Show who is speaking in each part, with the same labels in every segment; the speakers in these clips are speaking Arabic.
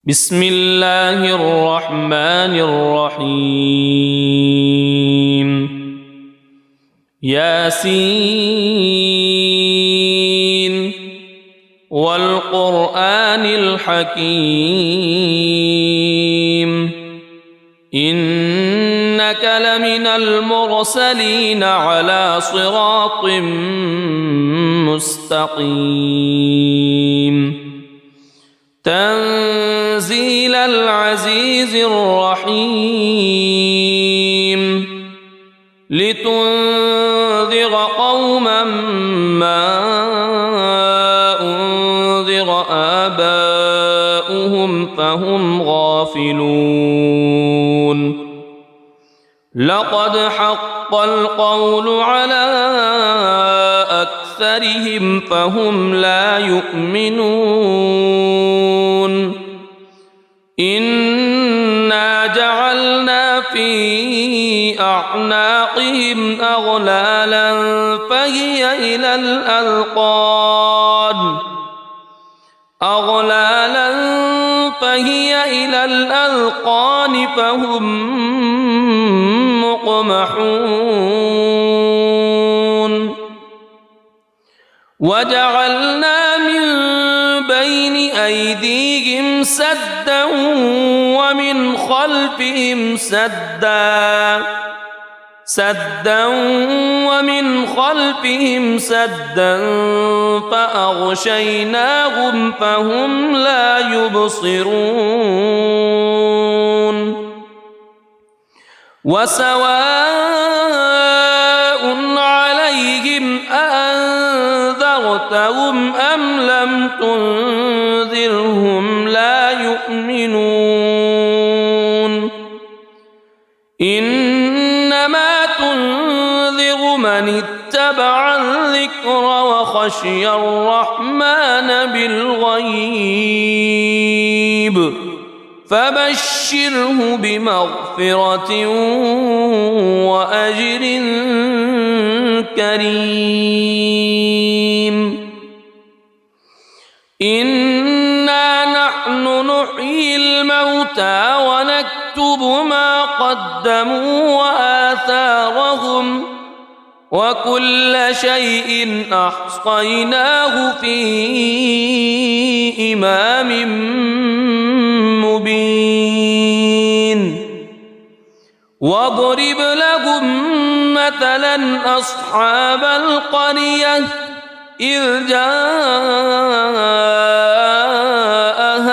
Speaker 1: بسم الله الرحمن الرحيم ياسين والقرآن الحكيم إنك لمن المرسلين على صراط مستقيم تنزيل العزيز الرحيم لتنذر قوما ما أنذر آباؤهم فهم غافلون لقد حق القول على أكثرهم فهم لا يؤمنون إنا جعلنا في أعناقهم أغلالا فهي إلى الأذقان فهم مقمحون وجعلنا من بين أيديهم سدا ومن خلفهم سدا فأغشيناهم فهم لا يبصرون وسواء عليهم أأنذرتهم أم لم تنذرهم لا يؤمنون إنما تنذر من اتبع الذكر وخشي الرحمن بالغيب فبشره بمغفرة وأجر كريم إنا نحن نحيي الموتى ونكتب ما قدموا وآثارهم وكل شيء أحصيناه في إمام مبين واضرب لهم مثلا أصحاب القرية إذ جاءها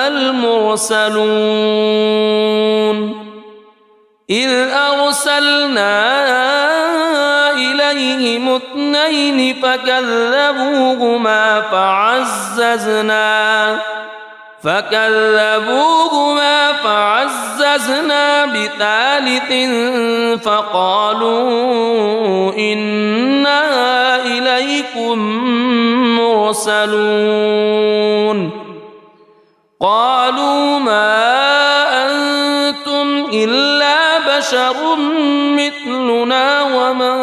Speaker 1: المرسلون إذ أرسلنا إليهم اثنين فكذبوهما فعززنا بثالث فقالوا إنا إليكم مرسلون قالوا ما أنتم إلا بشر مثلنا وما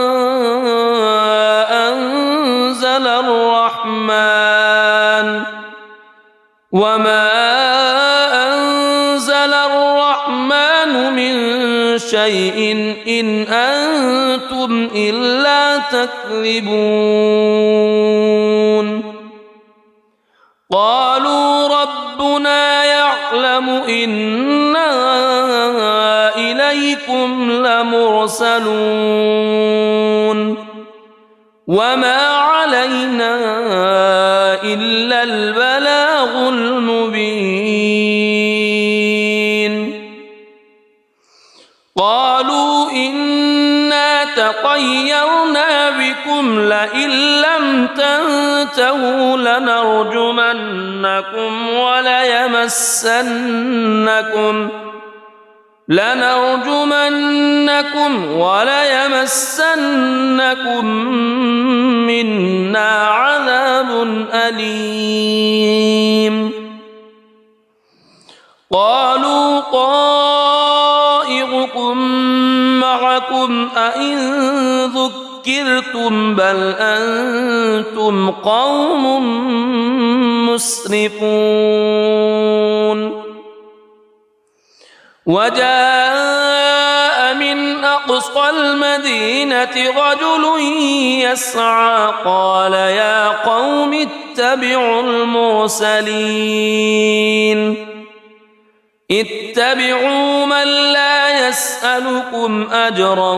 Speaker 1: أنزل الرحمن من شيء إن أنتم إلا تكذبون قالوا ربنا يعلم إنا إليكم لمرسلون وما علينا إلا البلاغ المبين قالوا إنا تطيرنا بكم لئن لم تنتهوا لنرجمنكم وليمسنكم منا عذاب أليم قالوا طائركم معكم أئن ذكرتم بل أنتم قوم مسرفون وجاء من أقصى المدينة رجل يسعى قال يا قوم اتبعوا المرسلين اتبعوا من لا يسألكم أجرا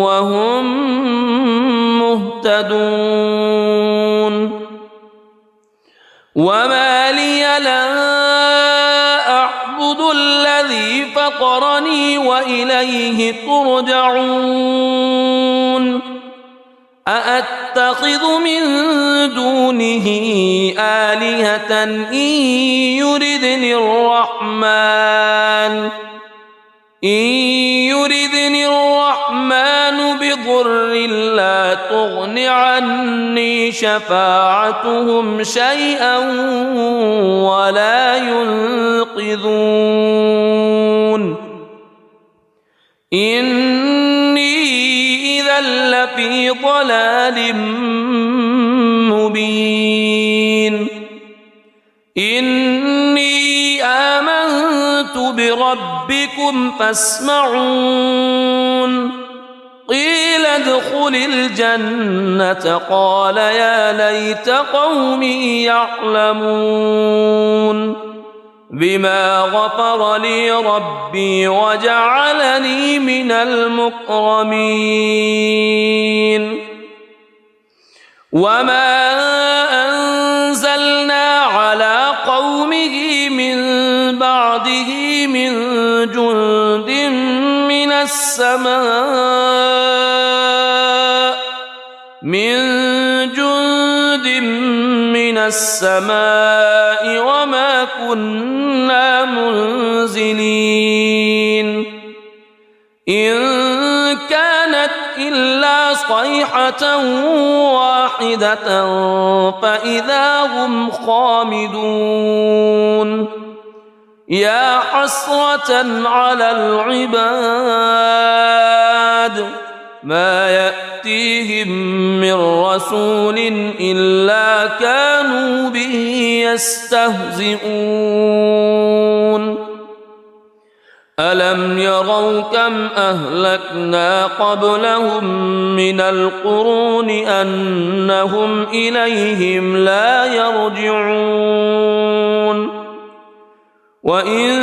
Speaker 1: وهم مهتدون وما لي لا أعبد الذي فطرني وإليه ترجعون أأتخذ من دونه آلهة إن يردني الرحمن بضر لا تغن عني شفاعتهم شيئا ولا ينقذون إني إذا لفي ضلال مبين إني آمنت بربكم فاسمعون قيل ادخل الجنة قال يا ليت قومي يعلمون بما غفر لي ربي وجعلني من المكرمين وما أنزلنا على قومه من بعده من جند من السماء وما كنا منزلين إن كانت إلا صيحة واحدة فإذا هم خامدون يا حسرة على العباد ما يأتيهم من رسول إلا كانوا به يستهزئون ألم يروا كم أهلكنا قبلهم من القرون أنهم إليهم لا يرجعون وإن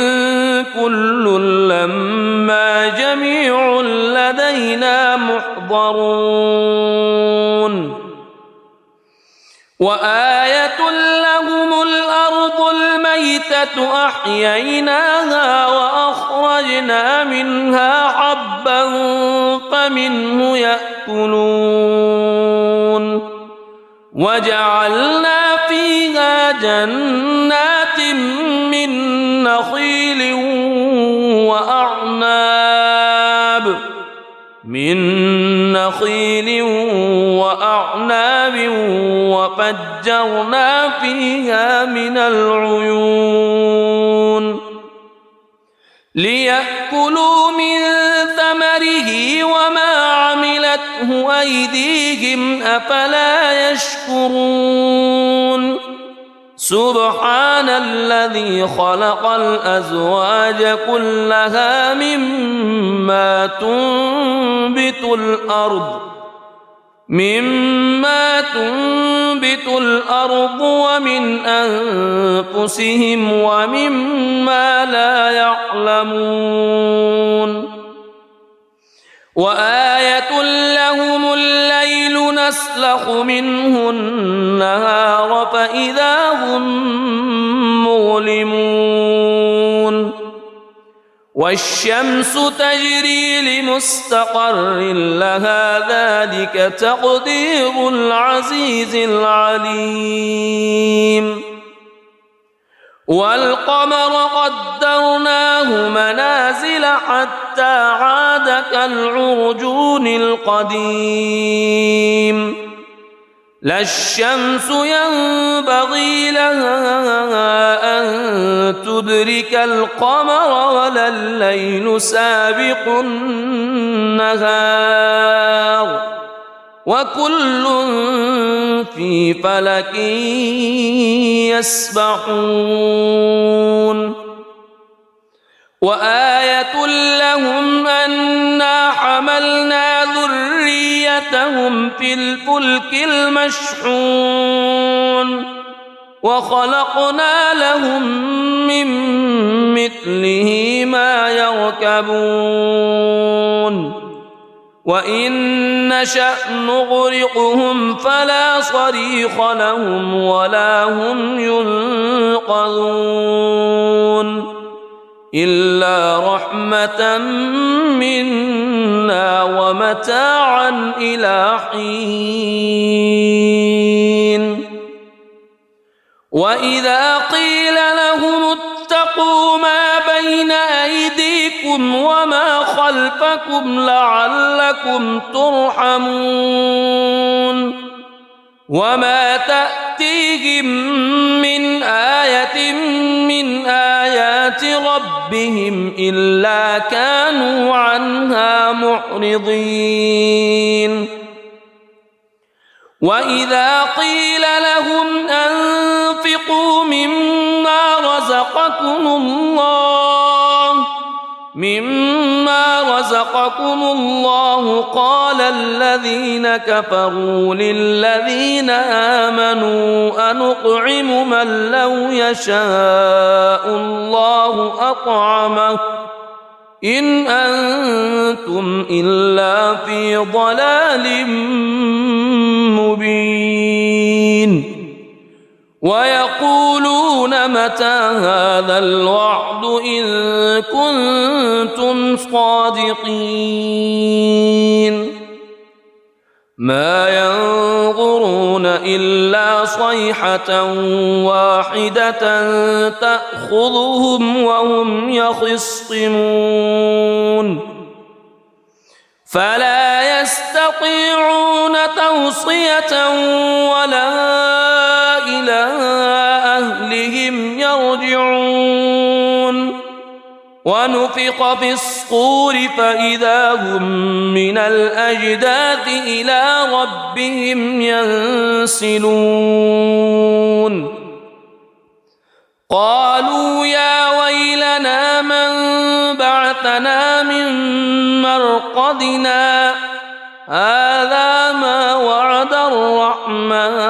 Speaker 1: كل لما جميع لدينا محضرون وآية لهم الأرض الميتة أحييناها وأخرجنا منها حبا فمنه يأكلون وجعلنا فيها جنات من نخيل وأعناب وفجرنا فيها من العيون ليأكلوا من ثمره وما عملته أيديهم أفلا يشكرون سبحان الذي خلق الأزواج كلها مما تنبت الأرض ومن أنفسهم ومما لا يعلمون وآية لهم الليل نسلخ منه النهار فإذا هم مظلمون والشمس تجري لمستقر لها ذلك تقدير العزيز العليم والقمر قدرناه منازل حتى عاد كالعرجون القديم لا الشمس ينبغي لها أن تدرك القمر ولا الليل سابق النهار وكل في فلك يسبحون وآية لهم أنا حملنا ذريتهم في الفلك المشحون وخلقنا لهم من مثله ما يركبون وإن نشأ نغرقهم فلا صريخ لهم ولا هم ينقذون إلا رحمة منا ومتاعا إلى حين وإذا قيل لهم اتقوا ما بين أيديكم وما خلفكم لعلكم ترحمون وما تأتيهم من آية من آيات ربهم إلا كانوا عنها معرضين وإذا قيل لهم أنفقوا مما رزقكم الله قال الذين كفروا للذين آمنوا أنطعم من لو يشاء الله أطعمه إن أنتم إلا في ضلال مبين ويقولون متى هذا الوعد إن كنتم صادقين ما ينظرون إلا صيحة واحدة تأخذهم وهم يخصمون فلا يستطيعون توصية ولا إلى أهلهم يرجعون ونفخ في الصور فإذا هم من الأجداث إلى ربهم ينسلون قالوا يا ويلنا من بعثنا من مرقدنا هذا ما وعد الرحمن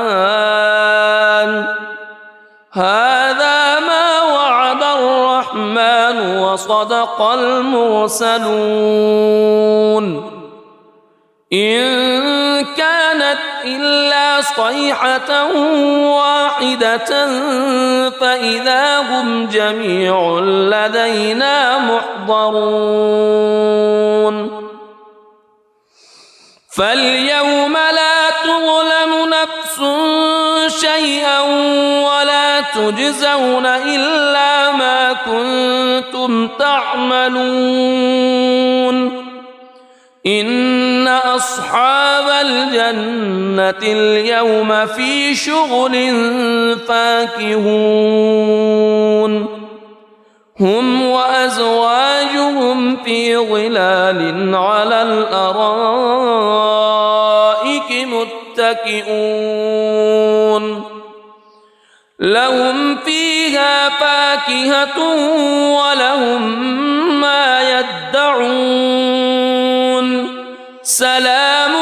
Speaker 1: وصدق المرسلون إن كانت إلا صيحة واحدة فإذا هم جميع لدينا محضرون فاليوم لا تظلم نفس شيئا ولا تجزون إلا ما كنتم تعملون إن أصحاب الجنة اليوم في شغل فاكهون هم وأزواجهم في ظلال على الأرائك متكئون لهم فيها فاكهة ولهم ما يدعون سلام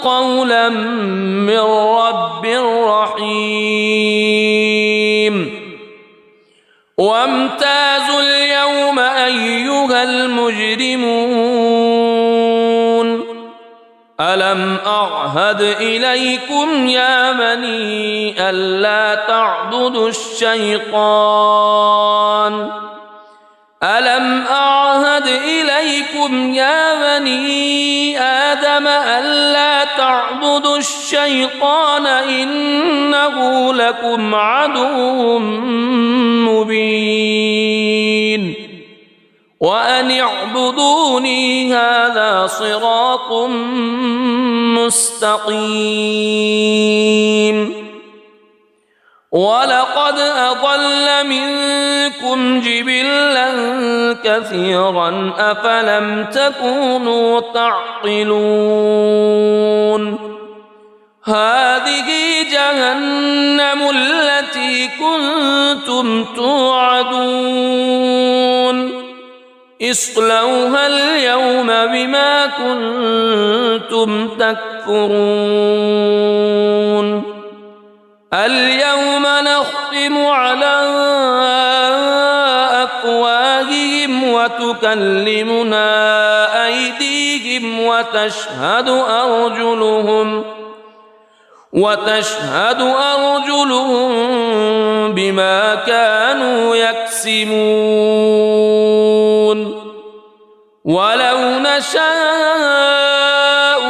Speaker 1: قولا من رب رحيم وامتازوا اليوم أيها المجرمون ألم أعهد إليكم يا بني ألا تعبدوا الشيطان ألم أعهد إليكم يا بني آدم ألا تعبدوا الشيطان إنه لكم عدو مبين وأن اعبدوني هذا صراط مستقيم ولقد أضل منكم جبلا كثيرا أفلم تكونوا تعقلون هذه جهنم التي كنتم توعدون اصلوها اليوم بما كنتم تكفرون اليوم نختم على أفواههم وتكلمنا أيديهم وتشهد أرجلهم بما كانوا يكسبون ولو نشاء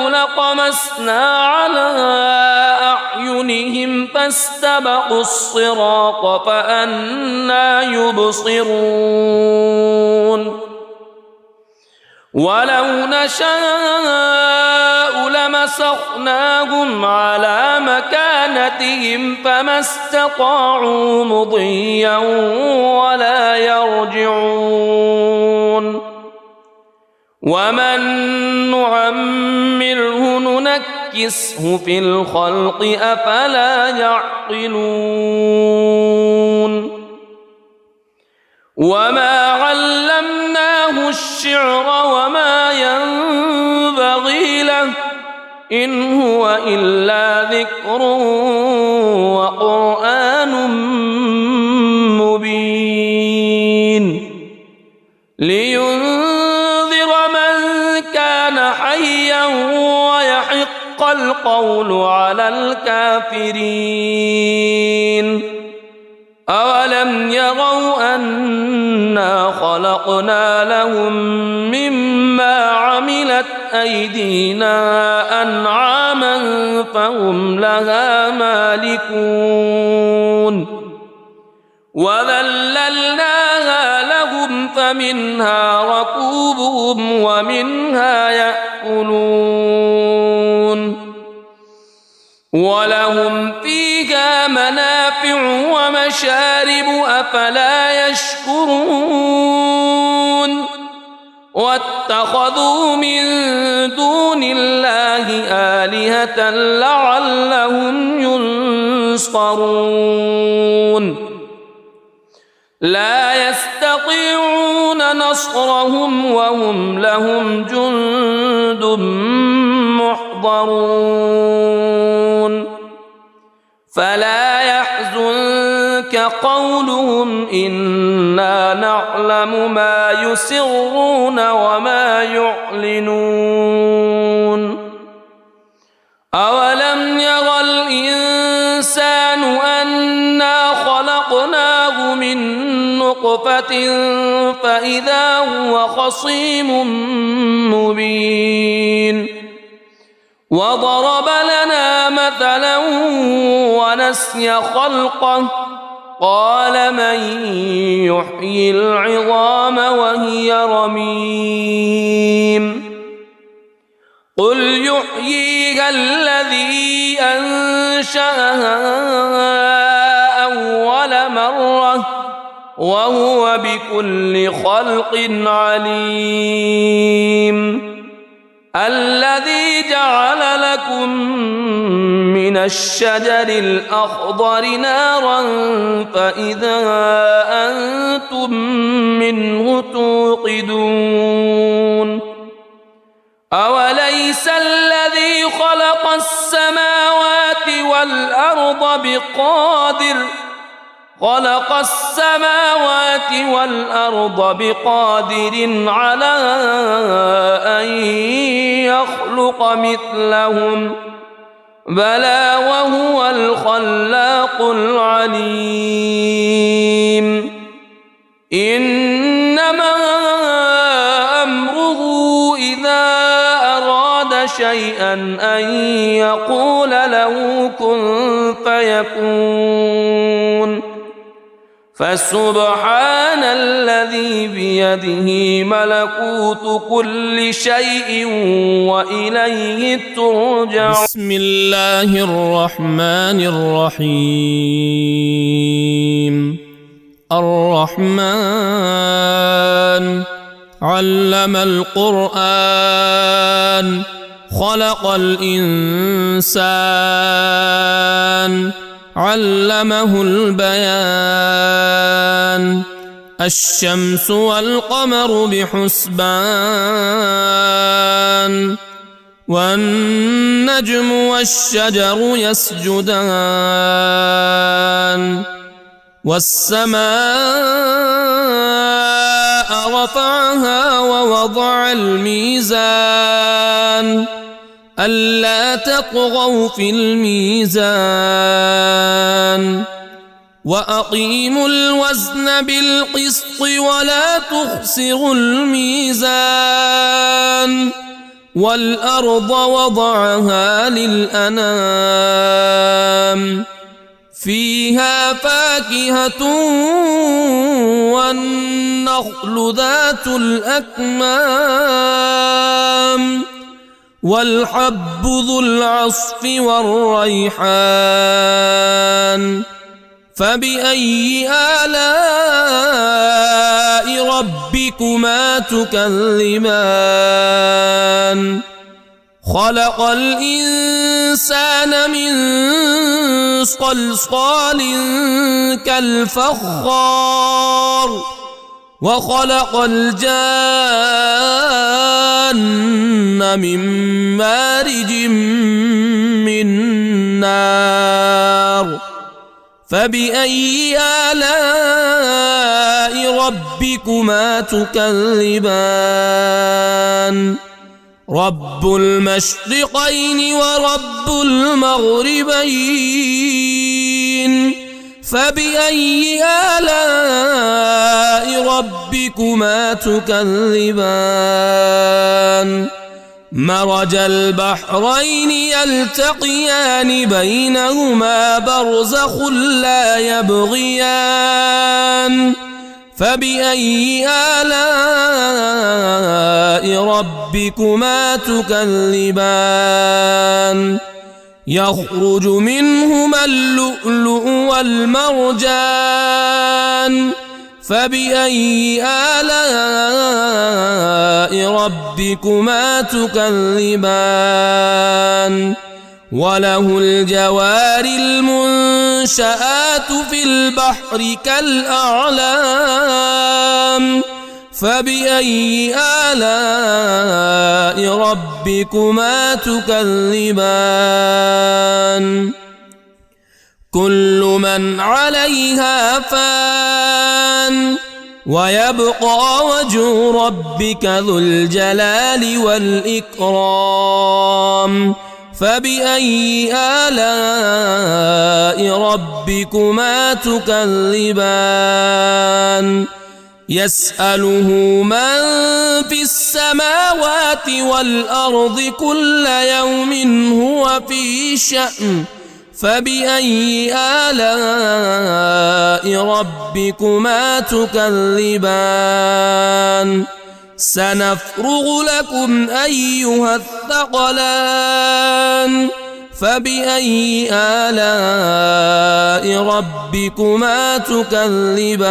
Speaker 1: لطمسنا على أعينهم فاستبقوا الصراط فأنى يبصرون ولو نشاء لمسخناهم على مكانتهم فما استطاعوا مضيا ولا يرجعون ومن نعمره ننكسه في الخلق أفلا يعقلون وما علمناه الشعر وما ينبغي له إن هو إلا ذكر وقرآن مبين لينذر من كان حيا ويحق القول على الكافرين أولم يروا أنا خلقنا لهم مما عملت أيدينا أنعاما فهم لها مالكون وذللناها لهم فمنها ركوبهم ومنها يأكلون ولهم فيها منافع ومشارب أفلا يشكرون واتخذوا من دون الله آلهة لعلهم ينصرون لا يستطيعون نصرهم وهم لهم جند محضرون فلا يحزنك قولهم إنا نعلم ما يسرون وما يعلنون أولم يرى الإنسان أنا خلقناه من نطفة فإذا هو خصيم مبين وضرب لنا مثلا ونسي خلقه قال من يحيي العظام وهي رميم قل يحييها الذي أنشأها أول مرة وهو بكل خلق عليم الذي جعل لكم من الشجر الأخضر نارا فإذا أنتم منه توقدون أوليس الذي خلق السماوات والأرض بقادر على أن يخلق مثلهم بلى وهو الخلاق العليم إنما أمره إذا أراد شيئا أن يقول له كن فيكون فسبحان الذي بيده ملكوت كل شيء وإليه ترجع.
Speaker 2: بسم الله الرحمن الرحيم. الرحمن علم القرآن خلق الإنسان علمه البيان الشمس والقمر بحسبان والنجم والشجر يسجدان والسماء رفعها ووضع الميزان ألا تطغوا في الميزان وأقيموا الوزن بالقسط ولا تخسروا الميزان والأرض وضعها للأنام فيها فاكهة والنخل ذات الأكمام والحب ذو العصف والريحان فبأي آلاء ربكما تكذبان خلق الإنسان من صلصال كالفخار وخلق الجان من مارج من نار فبأي آلاء ربكما تكذبان رب المشرقين ورب المغربين فبأي آلاء ربكما تكذبان مرج البحرين يلتقيان بينهما برزخ لا يبغيان فبأي آلاء ربكما تكذبان يخرج منهما اللؤلؤ والمرجان فبأي آلاء ربكما تكذبان وله الجوار المنشآت في البحر كالأعلام فبأي آلاء ربكما تكذبان كل من عليها فان ويبقى وجه ربك ذو الجلال والإكرام فبأي آلاء ربكما تكذبان يسأله من في السماوات والأرض كل يوم هو في شأن فبأي آلاء ربكما تكذبان سنفرغ لكم أيها الثقلان فبأي آلاء ربكما تكذبان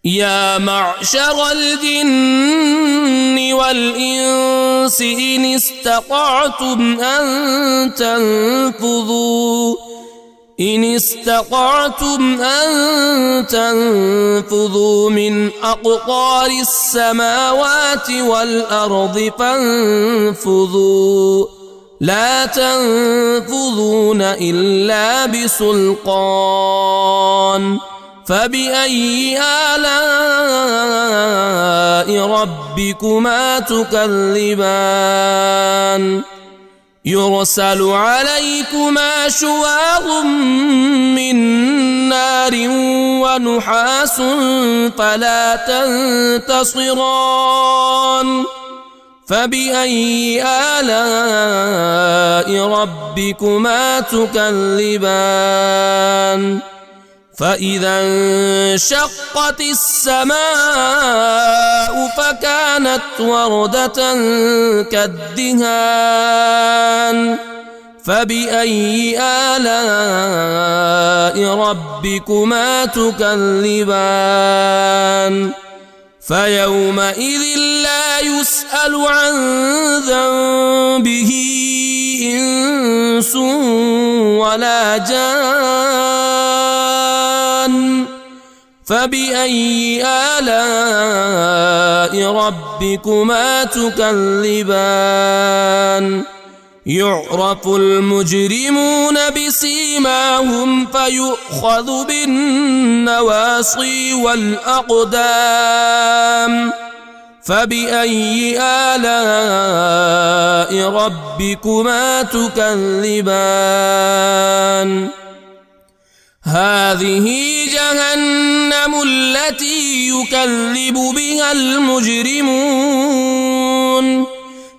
Speaker 2: يا معشر الجن والإنس إن استطعتم أن تنفذوا من أقطار السماوات والأرض فانفذوا لا تنفذون إلا بسلطان فبأي آلاء ربكما تكذبان يرسل عليكما شواظ من نار ونحاس فلا تنتصران فبأي آلاء ربكما تكذبان فإذا انشقت السماء فكانت وردة كالدهان فبأي آلاء ربكما تكذبان فيومئذ لا يسأل عن ذنبه إنس ولا جان فبأي آلاء ربكما تكذبان يعرف المجرمون بسيماهم فيؤخذ بالنواصي والأقدام فبأي آلاء ربكما تكذبان هذه جهنم التي يكذب بها المجرمون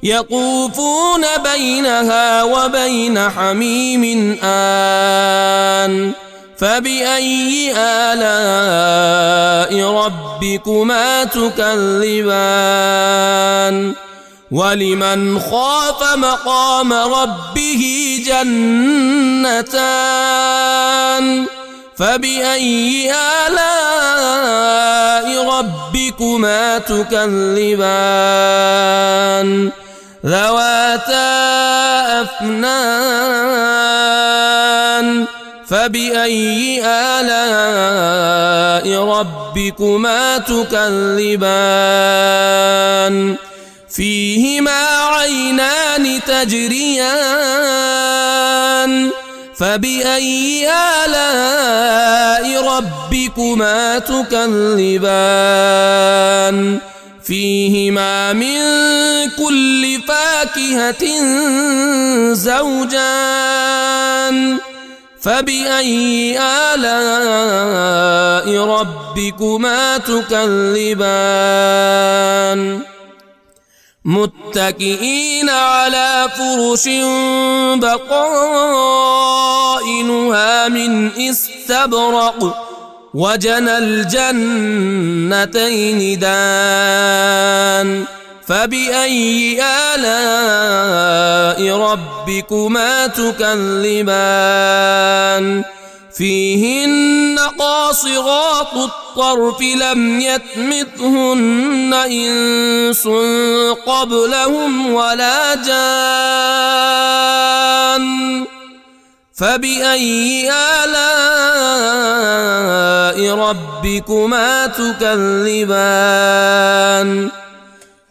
Speaker 2: يطوفون بينها وبين حميم آن فبأي آلاء ربكما تكذبان ولمن خاف مقام ربه جنتان فبأي آلاء ربكما تكذبان ذواتا أفنان فبأي آلاء ربكما تكذبان فيهما عينان تجريان فبأي آلاء ربكما تكذبان فيهما من كل فاكهة زوجان فبأي آلاء ربكما تكذبان متكئين على فرش بطائنها من استبرق وجنى الجنتين دان فبأي آلاء ربكما تكذبان فيهن قاصرات الطرف لم يطمثهن إنس قبلهم ولا جان فبأي آلاء ربكما تكذبان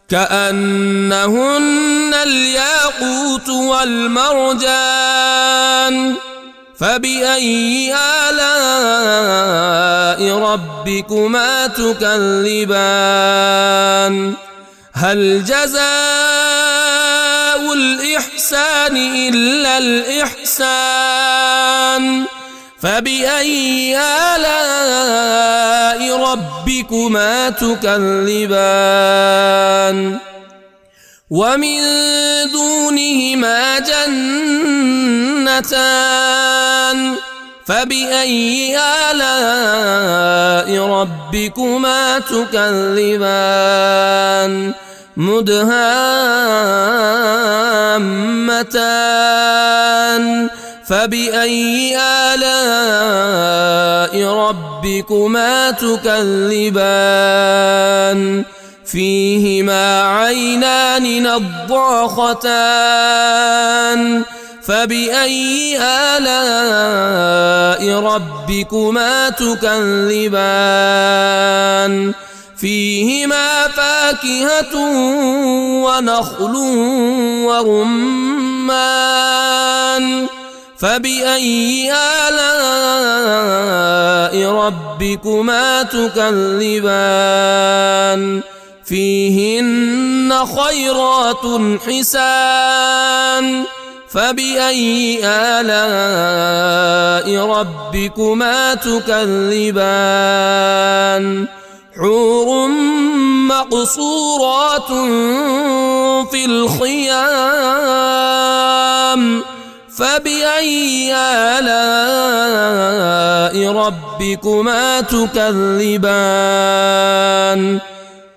Speaker 2: كأنهن الياقوت والمرجان فبأي آلاء ربكما تكذبان هل جزاء الإحسان إلا الإحسان فبأي آلاء ربكما تكذبان ومن دونهما جنتان فبأي آلاء ربكما تكذبان مدهامتان فبأي آلاء ربكما تكذبان فيهما عينان نضاختان فبأي آلاء ربكما تكذبان فيهما فاكهة ونخل ورمان فبأي آلاء ربكما تكذبان فيهن خيرات حسان فبأي آلاء ربكما تكذبان حور مقصورات في الخيام فبأي آلاء ربكما تكذبان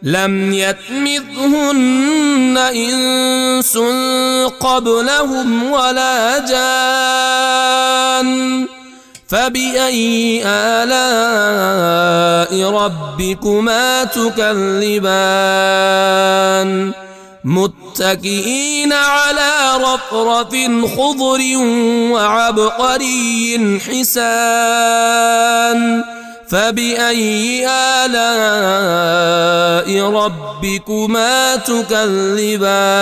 Speaker 2: لم يطمثهن إنس قبلهم ولا جان فبأي آلاء ربكما تكذبان متكئين على رفرف خضر وعبقري حسان فبأي آلاء ربكما تكذبان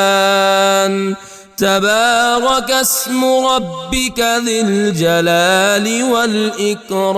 Speaker 2: تبارك اسم ربك ذي الجلال والإكرام